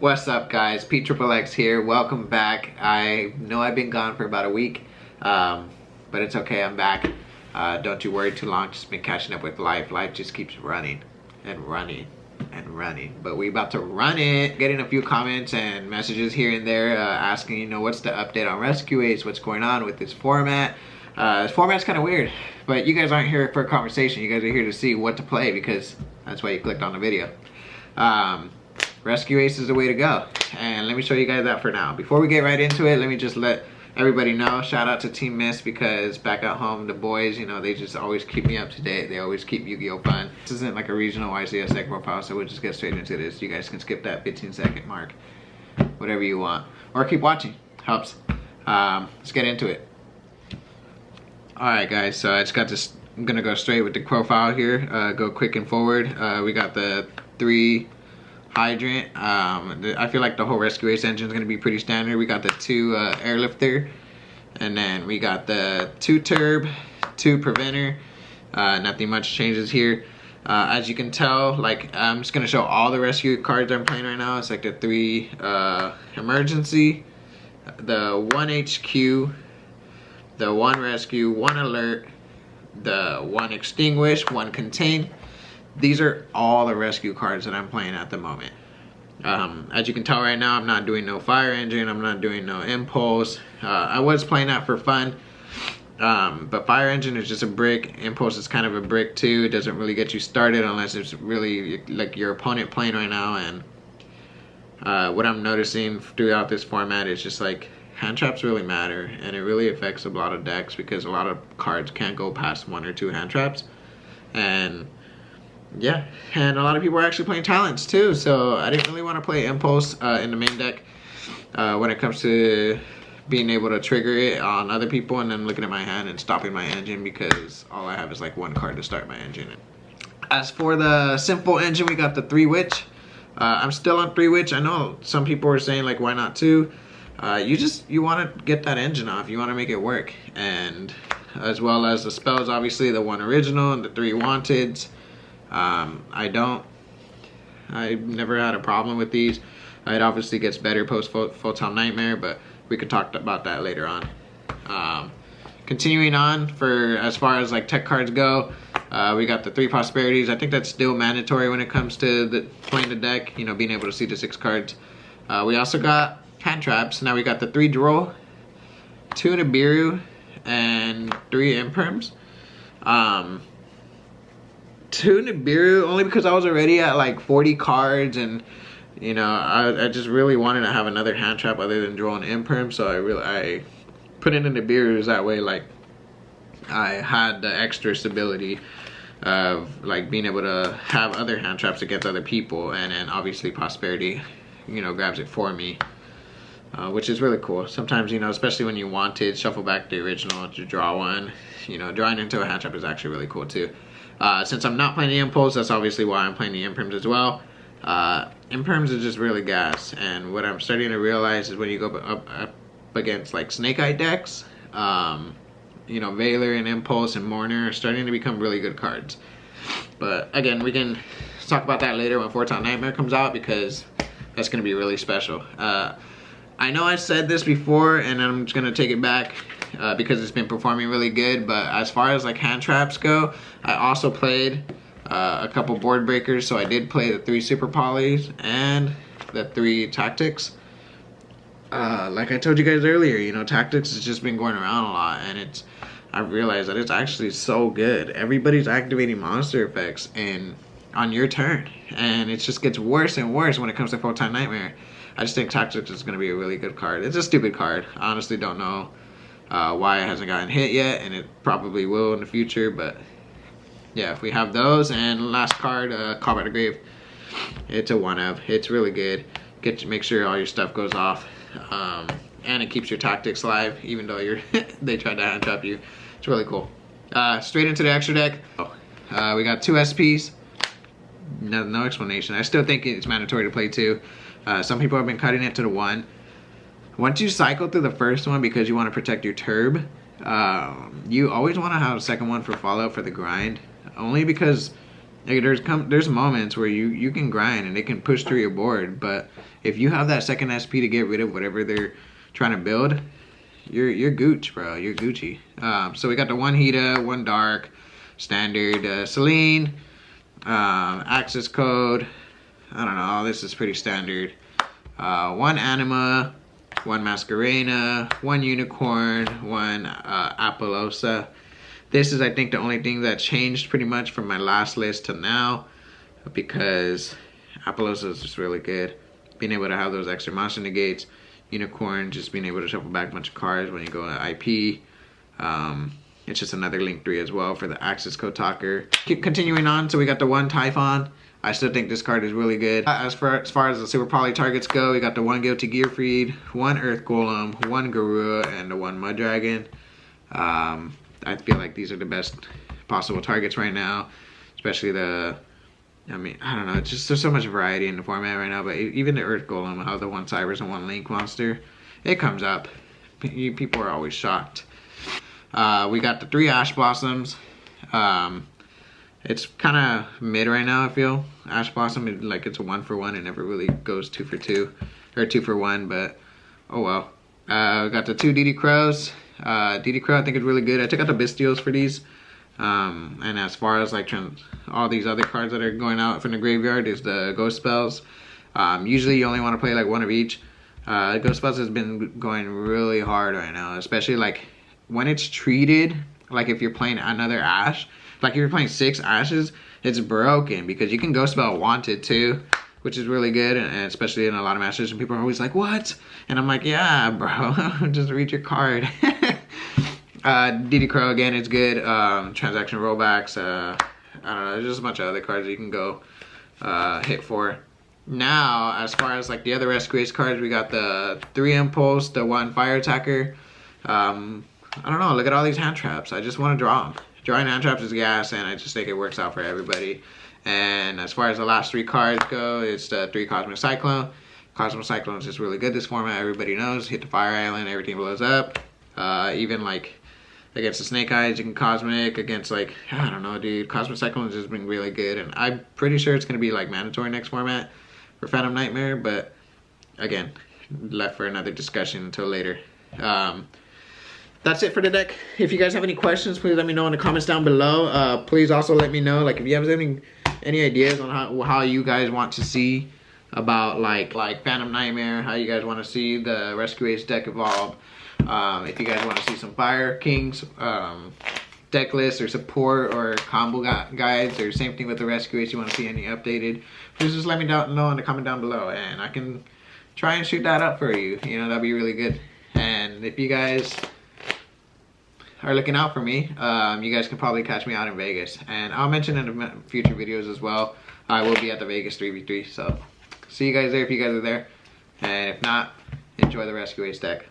What's up, guys? Pxxxnda here. Welcome back. I know I've been gone for about a week, but it's okay. I'm back. Don't you worry too long. Just been catching up with life. Life just keeps running and running and running. But we about to run it. Getting a few comments and messages here and there asking, you know, what's the update on Rescue Ace? What's going on with this format? This format's kind of weird, but you guys aren't here for a conversation. You guys are here to see what to play because that's why you clicked on the video. Rescue Ace is the way to go, and let me show you guys that for now. Before we get right into it, let me just let everybody know, shout out to Team Miss, because back at home, the boys, you know, they just always keep me up to date. They always keep Yu-Gi-Oh fun. This isn't like a regional YCS deck profile, so we'll just get straight into this. You guys can skip that 15-second mark, whatever you want, or keep watching, helps. Let's get into it. Alright guys, so I just got this, I'm gonna go straight with the profile here, go quick and forward. We got the 3 hydrant. I feel like the whole Rescue Ace engine is going to be pretty standard. We got the 2 airlifter, and then we got the 2 turb, 2 preventer. Nothing much changes here. As you can tell, like, I'm just going to show all the rescue cards I'm playing right now. It's like the 3 emergency, the 1 HQ, the 1 rescue, 1 alert, the 1 extinguish, 1 contain. These are all the rescue cards that I'm playing at the moment. As you can tell right now, I'm not doing no fire engine, I'm not doing no impulse. I was playing that for fun, but fire engine is just a brick. Impulse is kind of a brick too. It doesn't really get you started unless it's really like your opponent playing right now. And what I'm noticing throughout this format is just like hand traps really matter, and it really affects a lot of decks because a lot of cards can't go past 1 or 2 hand traps. And yeah, and a lot of people are actually playing talents too, so I didn't really want to play impulse in the main deck when it comes to being able to trigger it on other people and then looking at my hand and stopping my engine, because all I have is like 1 card to start my engine. As for the SINFUL engine, we got the 3 witch. I'm still on 3 witch. I know some people are saying like, why not 2? You want to get that engine off, you want to make it work, and as well as the spells, obviously the 1 original and the 3 wanteds. I never had a problem with these. It obviously gets better post Photon Nightmare, but we could talk about that later on. Continuing on, for as far as like tech cards go, we got the 3 prosperities. I think that's still mandatory when it comes to playing the deck, you know, being able to see the 6 cards. We also got hand traps. Now we got the 3 Droll, 2 Nibiru, and 3 Imperms. 2 Nibiru only because I was already at like 40 cards, and you know, I just really wanted to have another hand trap other than Droll and Imperm, so I put in the Nibiru's, that way like I had the extra stability of like being able to have other hand traps against other people, and then obviously prosperity, you know, grabs it for me, which is really cool. Sometimes, you know, especially when you wanted, shuffle back the original to draw 1, you know, drawing into a hand trap is actually really cool too. Since I'm not playing the impulse, that's obviously why I'm playing the imperms as well. Imperms is just really gas, and what I'm starting to realize is when you go up against like Snake Eye decks, you know, Veiler and Impulse and Mourner are starting to become really good cards. But again, we can talk about that later when Photon Nightmare comes out, because that's going to be really special. I know I said this before, and I'm just going to take it back because it's been performing really good, but as far as like hand traps go, I also played a couple board breakers. So I did play the 3 super polys and the 3 tactics. Like I told you guys earlier, you know, tactics has just been going around a lot, and I realized that it's actually so good. Everybody's activating monster effects on your turn, and it just gets worse and worse when it comes to Photon Nightmare. I just think Tactics is going to be a really good card. It's a stupid card. I honestly don't know why it hasn't gotten hit yet, and it probably will in the future, but yeah, if we have those. And last card, Call by the Grave. It's a 1-of. It's really good. Make sure all your stuff goes off, and it keeps your tactics alive, even though they tried to hand trap you. It's really cool. Straight into the extra deck. We got 2 SPs. No explanation. I still think it's mandatory to play 2. Some people have been cutting it to the 1. Once you cycle through the first one because you want to protect your turb, you always want to have a second one for Fallout for the grind. Only because Like there's moments where you can grind and it can push through your board, but if you have that second SP to get rid of whatever they're trying to build, you're Gooch, bro. You're Gucci. So we got the one Hita, one Dark, standard Celine, access code. I don't know. This is pretty standard. One Anima, one Masquerena, one Unicorn, one Apollosa. This is, I think, the only thing that changed pretty much from my last list to now, because Apollosa is just really good. Being able to have those extra monster negates. Unicorn, just being able to shuffle back a bunch of cards when you go to IP. It's just another Link 3 as well for the access code talker. Keep continuing on, so we got the one Typhon. I still think this card is really good. As far as the Super Poly targets go, we got the one Guilty Gearfried, one Earth Golem, one Garua, and the one Mud Dragon. I feel like these are the best possible targets right now, especially the, I mean, I don't know, it's just, there's so much variety in the format right now, but even the Earth Golem, how the one Cybers and one Link monster, it comes up. People are always shocked. We got the 3 Ash Blossoms. It's kind of mid right now, I feel. Ash Blossom, it's a 1-for-1. It never really goes 2-for-2, or 2-for-1, but oh well. We got the 2 DD Crows. DD Crow, I think, is really good. I took out the Bystials for these. And as far as like all these other cards that are going out from the graveyard is the Ghost Spells. Usually you only want to play like one of each. Ghost Spells has been going really hard right now, especially like when it's treated like if you're playing another Ash. Like if you're playing 6 Ashes, it's broken because you can Ghost Spell Wanted too, which is really good, and especially in a lot of matches, and people are always like, what? And I'm like, yeah, bro, just read your card. DD Crow, again, is good. Transaction rollbacks, I don't know, there's just a bunch of other cards you can go hit for. Now, as far as like the other Rescue Ace cards, we got the 3 Impulse, the 1 Fire Attacker. I don't know, look at all these hand traps. I just want to draw them. Drawing hand traps is gas, and I just think it works out for everybody. And as far as the last 3 cards go, it's the 3 Cosmic Cyclone. Cosmic Cyclone is just really good this format. Everybody knows, hit the Fire Island, everything blows up. Even like against the Snake Eyes, you can Cosmic. Against like, I don't know, dude. Cosmic Cyclone has just been really good, and I'm pretty sure it's going to be like mandatory next format for Phantom Nightmare, but again, left for another discussion until later. That's it for the deck. If you guys have any questions, please let me know in the comments down below. Please also let me know, like, if you have any ideas on how you guys want to see about like Phantom Nightmare, how you guys want to see the Rescue Ace deck evolve. If you guys want to see some Fire Kings deck lists or support or combo guides, or same thing with the Rescue Ace, you want to see any updated, please just let me know in the comment down below, and I can try and shoot that up for you. You know, that'd be really good. And if you guys are looking out for me, you guys can probably catch me out in Vegas, and I'll mention in the future videos as well, I will be at the Vegas 3v3, so see you guys there if you guys are there, and if not, enjoy the Rescue Ace deck.